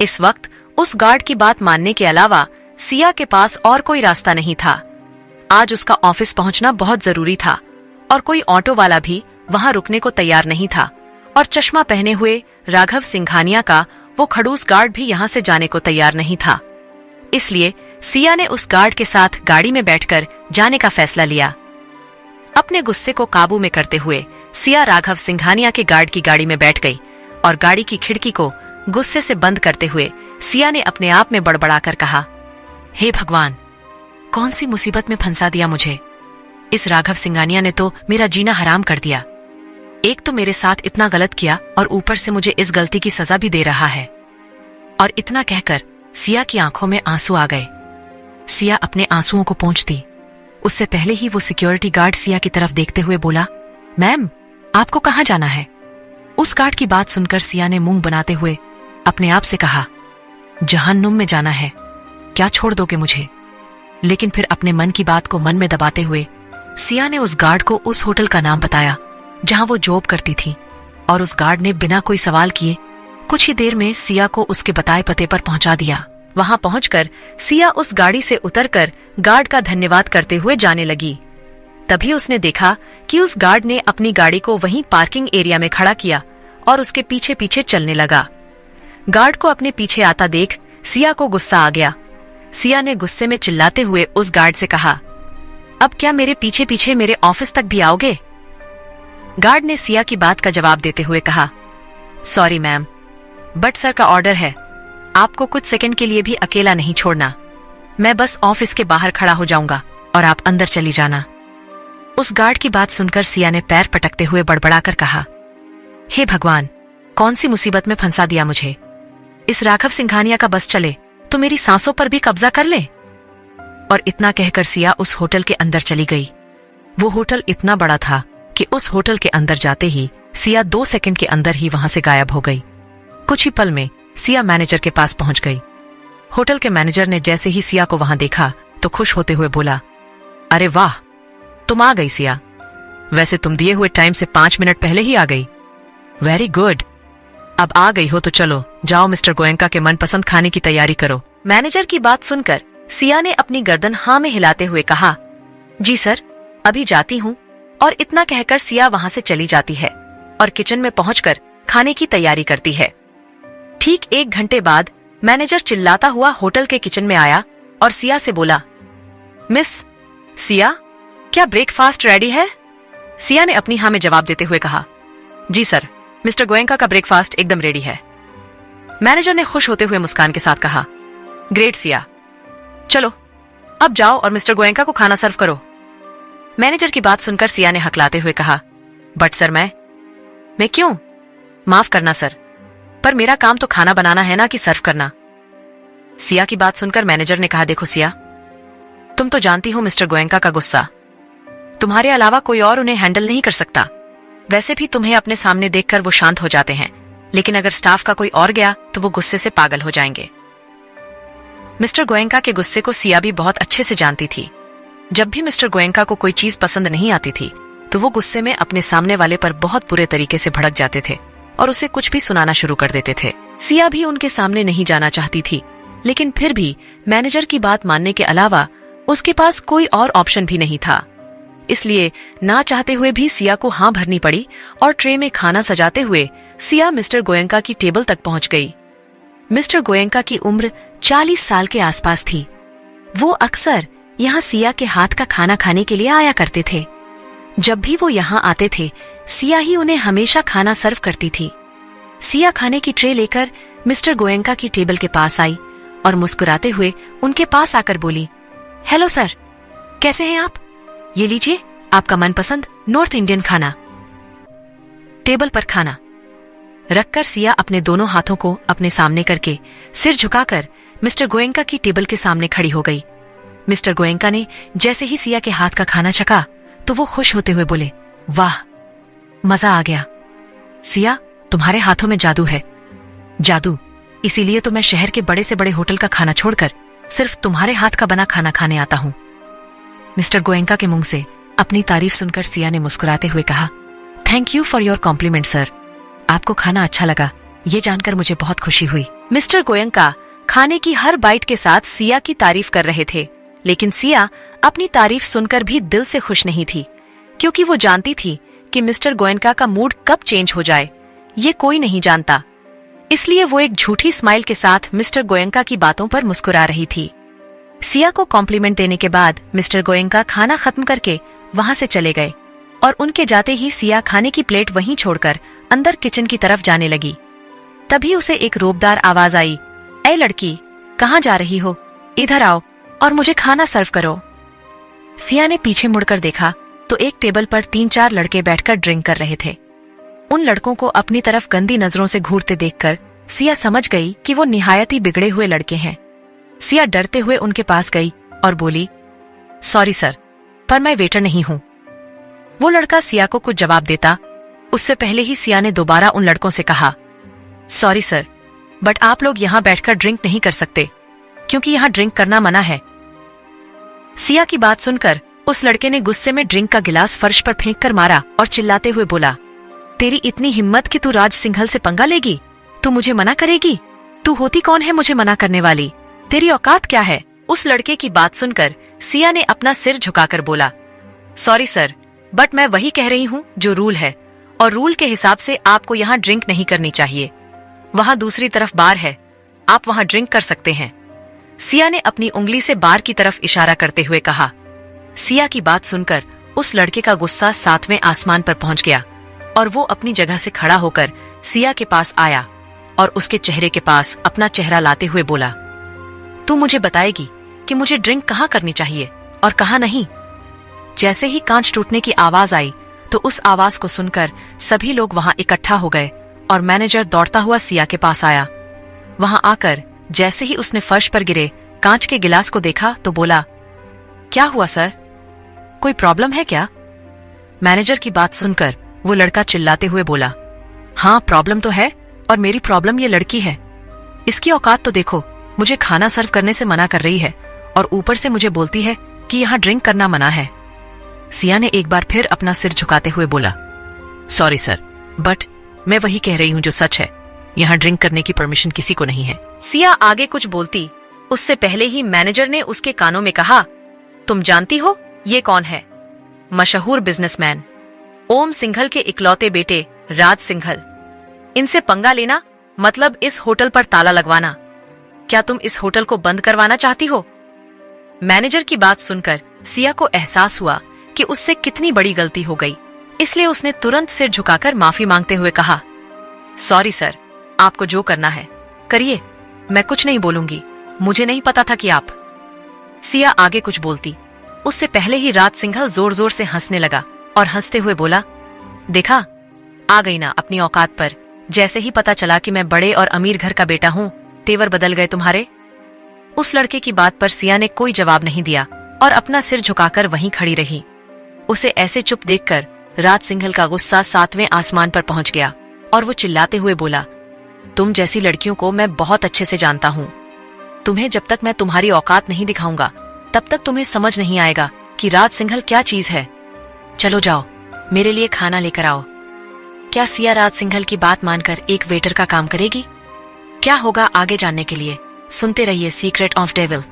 इस वक्त उस गार्ड की बात मानने के अलावा सिया के पास और कोई रास्ता नहीं था। आज उसका ऑफिस पहुंचना बहुत जरूरी था और कोई ऑटो वाला भी वहां रुकने को तैयार नहीं था और चश्मा पहने हुए राघव सिंघानिया का वो खड़ूस गार्ड भी यहाँ से जाने को तैयार नहीं था। इसलिए सिया ने उस गार्ड के साथ गाड़ी में बैठकर जाने का फैसला लिया। अपने गुस्से को काबू में करते हुए सिया राघव सिंघानिया के गार्ड की गाड़ी में बैठ गई और गाड़ी की खिड़की को गुस्से से बंद करते हुए सिया ने अपने आप में बड़बड़ाकर कहा, हे भगवान, कौन सी मुसीबत में फंसा दिया मुझे। इस राघव सिंघानिया ने तो मेरा जीना हराम कर दिया। एक तो मेरे साथ इतना गलत किया और ऊपर से मुझे इस गलती की सजा भी दे रहा है। और इतना कहकर सिया की आंखों में आंसू आ गए। सिया अपने आंसुओं को पोंछती, उससे पहले ही वो सिक्योरिटी गार्ड सिया की तरफ देखते हुए बोला, मैम, आपको कहाँ जाना है। उस गार्ड की बात सुनकर सिया ने मुंह बनाते हुए अपने आप से कहा, जहन्नुम में जाना है, क्या छोड़ दोगे मुझे। लेकिन फिर अपने मन की बात को मन में दबाते हुए सिया ने उस गार्ड को उस होटल का नाम बताया जहां वो जॉब करती थी और उस गार्ड ने बिना कोई सवाल किए कुछ ही देर में सिया को उसके बताए पते पर पहुंचा दिया। वहां पहुंचकर सिया उस गाड़ी से उतरकर गार्ड का धन्यवाद करते हुए जाने लगी। तभी उसने देखा कि उस गार्ड ने अपनी गाड़ी को वहीं पार्किंग एरिया में खड़ा किया और उसके पीछे पीछे चलने लगा। गार्ड को अपने पीछे आता देख सिया को गुस्सा आ गया। सिया ने गुस्से में चिल्लाते हुए उस गार्ड से कहा, अब क्या मेरे पीछे पीछे मेरे ऑफिस तक भी आओगे। गार्ड ने सिया की बात का जवाब देते हुए कहा, सॉरी मैम, बट सर का ऑर्डर है, आपको कुछ सेकंड के लिए भी अकेला नहीं छोड़ना। मैं बस ऑफिस के बाहर खड़ा हो जाऊंगा और आप अंदर चली जाना। उस गार्ड की बात सुनकर सिया ने पैर पटकते हुए बड़बड़ाकर कहा, हे भगवान, कौन सी मुसीबत में फंसा दिया मुझे। इस राघव सिंघानिया का बस चले तो मेरी सांसों पर भी कब्जा कर ले। और इतना कहकर सिया उस होटल के अंदर चली गई। वो होटल इतना बड़ा था कि उस होटल के अंदर जाते ही सिया 2 सेकंड के अंदर ही वहां से गायब हो गई। कुछ ही पल में सिया मैनेजर के पास पहुंच गई। होटल के मैनेजर ने जैसे ही सिया को वहां देखा तो खुश होते हुए बोला, अरे वाह, तुम आ गई सिया। वैसे तुम दिए हुए टाइम से 5 मिनट पहले ही आ गई। Very good. अब आ गई हो तो चलो जाओ मिस्टर गोयंका के मनपसंद खाने की तैयारी करो। मैनेजर की बात सुनकर सिया ने अपनी गर्दन हाँ में हिलाते हुए कहा, जी सर, अभी जाती हूँ। और इतना कहकर सिया वहां से चली जाती है और किचन में पहुंचकर खाने की तैयारी करती है। ठीक 1 घंटे बाद मैनेजर चिल्लाता हुआ होटल के किचन में आया और सिया से बोला, मिस सिया, क्या ब्रेकफास्ट रेडी है। सिया ने अपनी हाँ में जवाब देते हुए कहा, जी सर, मिस्टर गोयंका का ब्रेकफास्ट एकदम रेडी है। मैनेजर ने खुश होते हुए मुस्कान के साथ कहा, ग्रेट सिया, चलो अब जाओ और मिस्टर गोयंका को खाना सर्व करो। मैनेजर की बात सुनकर सिया ने हकलाते हुए कहा, बट सर मैं क्यों। माफ करना सर, पर मेरा काम तो खाना बनाना है ना कि सर्व करना। सिया की बात सुनकर मैनेजर ने कहा, देखो सिया, तुम तो जानती हो मिस्टर गोयंका का गुस्सा, तुम्हारे अलावा कोई और उन्हें हैंडल नहीं कर सकता। वैसे भी तुम्हें अपने सामने देखकर वो शांत हो जाते हैं, लेकिन अगर स्टाफ का कोई और गया तो वो गुस्से से पागल हो जाएंगे। मिस्टर गोयंका के गुस्से को सिया भी बहुत अच्छे से जानती थी। जब भी मिस्टर गोयंका को कोई चीज पसंद नहीं आती थी तो वो गुस्से में अपने सामने वाले पर बहुत बुरे तरीके से भड़क जाते थे और उसे कुछ भी सुनाना शुरू कर देते थे। सिया भी उनके सामने नहीं जाना चाहती थी, लेकिन फिर भी मैनेजर की बात मानने के अलावा उसके पास कोई और ऑप्शन भी नहीं था। इसलिए ना चाहते हुए भी सिया को हाँ भरनी पड़ी और ट्रे में खाना सजाते हुए सिया मिस्टर गोयंका की टेबल तक पहुंच गई। मिस्टर गोयंका की उम्र 40 साल के आसपास थी। वो अक्सर यहाँ सिया के हाथ का खाना खाने के लिए आया करते थे। जब भी वो यहाँ आते थे सिया ही उन्हें हमेशा खाना सर्व करती थी। सिया खाने की ट्रे लेकर मिस्टर गोयंका की टेबल के पास आई और मुस्कुराते हुए उनके पास आकर बोली, हेलो सर, कैसे हैं आप। ये लीजिए आपका मनपसंद नॉर्थ इंडियन खाना। टेबल पर खाना रखकर सिया अपने दोनों हाथों को अपने सामने करके सिर झुकाकर मिस्टर गोयंका की टेबल के सामने खड़ी हो गई। मिस्टर गोयंका ने जैसे ही सिया के हाथ का खाना चखा तो वो खुश होते हुए बोले, वाह, मजा आ गया। सिया, तुम्हारे हाथों में जादू है। जादू, इसीलिए तो मैं शहर के बड़े से बड़े होटल का खाना छोड़कर सिर्फ तुम्हारे हाथ का बना खाना खाने आता हूँ। मिस्टर गोयंका के मुंह से अपनी तारीफ सुनकर सिया ने मुस्कुराते हुए कहा, thank you for your compliment sir. आपको खाना अच्छा लगा ये जानकर मुझे बहुत खुशी हुई। मिस्टर गोयंका खाने की हर बाइट के साथ सिया की तारीफ कर रहे थे, लेकिन सिया अपनी तारीफ सुनकर भी दिल से खुश नहीं थी, क्योंकि वो जानती थी कि मिस्टर गोयंका का मूड कब चेंज हो जाए ये कोई नहीं जानता। इसलिए वो एक झूठी स्माइल के साथ मिस्टर गोयंका की बातों पर मुस्कुरा रही थी। सिया को कॉम्प्लीमेंट देने के बाद मिस्टर गोयंका खाना खत्म करके वहां से चले गए और उनके जाते ही सिया खाने की प्लेट वहीं छोड़कर अंदर किचन की तरफ जाने लगी। तभी उसे एक रोबदार आवाज आई, ऐ लड़की, कहाँ जा रही हो? इधर आओ और मुझे खाना सर्व करो। सिया ने पीछे मुड़कर देखा तो एक टेबल पर 3-4 लड़के बैठकर ड्रिंक कर रहे थे। उन लड़कों को अपनी तरफ गंदी नजरों से घूरते देखकर सिया समझ गई कि वो निहायत ही बिगड़े हुए लड़के हैं। सिया डरते हुए उनके पास गई और बोली, सॉरी सर, पर मैं वेटर नहीं हूं। वो लड़का सिया को कुछ जवाब देता उससे पहले ही सिया ने दोबारा उन लड़कों से कहा, सॉरी सर, बट आप लोग यहां बैठकर ड्रिंक नहीं कर सकते, क्योंकि यहां ड्रिंक करना मना है। सिया की बात सुनकर उस लड़के ने गुस्से में ड्रिंक का गिलास फर्श पर फेंक कर मारा और चिल्लाते हुए बोला, तेरी इतनी हिम्मत कि तू राज सिंघल से पंगा लेगी? तू मुझे मना करेगी? तू होती कौन है मुझे मना करने वाली? तेरी औकात क्या है? उस लड़के की बात सुनकर सिया ने अपना सिर झुकाकर बोला, सॉरी सर, बट मैं वही कह रही हूँ जो रूल है, और रूल के हिसाब से आपको यहाँ ड्रिंक नहीं करनी चाहिए। वहाँ दूसरी तरफ बार है, आप वहाँ ड्रिंक कर सकते हैं। सिया ने अपनी उंगली से बार की तरफ इशारा करते हुए कहा। सिया की बात सुनकर उस लड़के का गुस्सा 7वें आसमान पर पहुंच गया और वो अपनी जगह से खड़ा होकर सिया के पास आया और उसके चेहरे के पास अपना चेहरा लाते हुए बोला, तू मुझे बताएगी कि मुझे ड्रिंक कहाँ करनी चाहिए और कहाँ नहीं? जैसे ही कांच टूटने की आवाज आई तो उस आवाज को सुनकर सभी लोग वहां इकट्ठा हो गए और मैनेजर दौड़ता हुआ सिया के पास आया। वहां आकर जैसे ही उसने फर्श पर गिरे कांच के गिलास को देखा तो बोला, क्या हुआ सर, कोई प्रॉब्लम है क्या? मैनेजर की बात सुनकर वो लड़का चिल्लाते हुए बोला, हाँ प्रॉब्लम तो है, और मेरी प्रॉब्लम ये लड़की है। इसकी औकात तो देखो, मुझे खाना सर्व करने से मना कर रही है और ऊपर से मुझे बोलती है कि यहाँ ड्रिंक करना मना है। सिया ने एक बार फिर अपना सिर झुकाते हुए बोला, सॉरी सर, बट मैं वही कह रही हूँ जो सच है, यहाँ ड्रिंक करने की परमिशन किसी को नहीं है। सिया आगे कुछ बोलती उससे पहले ही मैनेजर ने उसके कानों में कहा, तुम जानती हो ये कौन है? मशहूर बिजनेसमैन ओम सिंघल के इकलौते बेटे राज सिंघल। इनसे पंगा लेना मतलब इस होटल पर ताला लगवाना। क्या तुम इस होटल को बंद करवाना चाहती हो? मैनेजर की बात सुनकर सिया को एहसास हुआ कि उससे कितनी बड़ी गलती हो गई, इसलिए उसने तुरंत सिर झुकाकर माफी मांगते हुए कहा, सॉरी सर, आपको जो करना है करिए, मैं कुछ नहीं बोलूंगी, मुझे नहीं पता था कि आप। सिया आगे कुछ बोलती उससे पहले ही राज सिंघल जोर जोर से हंसने लगा और हंसते हुए बोला, देखा, आ गई ना अपनी औकात पर। जैसे ही पता चला कि मैं बड़े और अमीर घर का बेटा हूँ, तेवर बदल गए तुम्हारे। उस लड़के की बात पर सिया ने कोई जवाब नहीं दिया और अपना सिर झुकाकर वहीं खड़ी रही। उसे ऐसे चुप देखकर राज सिंघल का गुस्सा 7वें आसमान पर पहुंच गया और वो चिल्लाते हुए बोला, तुम जैसी लड़कियों को मैं बहुत अच्छे से जानता हूँ। तुम्हें जब तक मैं तुम्हारी औकात नहीं दिखाऊंगा तब तक तुम्हें समझ नहीं आएगा कि राज सिंघल क्या चीज है। चलो जाओ, मेरे लिए खाना लेकर आओ। क्या सिया राज सिंघल की बात मानकर एक वेटर का काम करेगी? क्या होगा आगे जानने के लिए सुनते रहिए सीक्रेट ऑफ डेविल।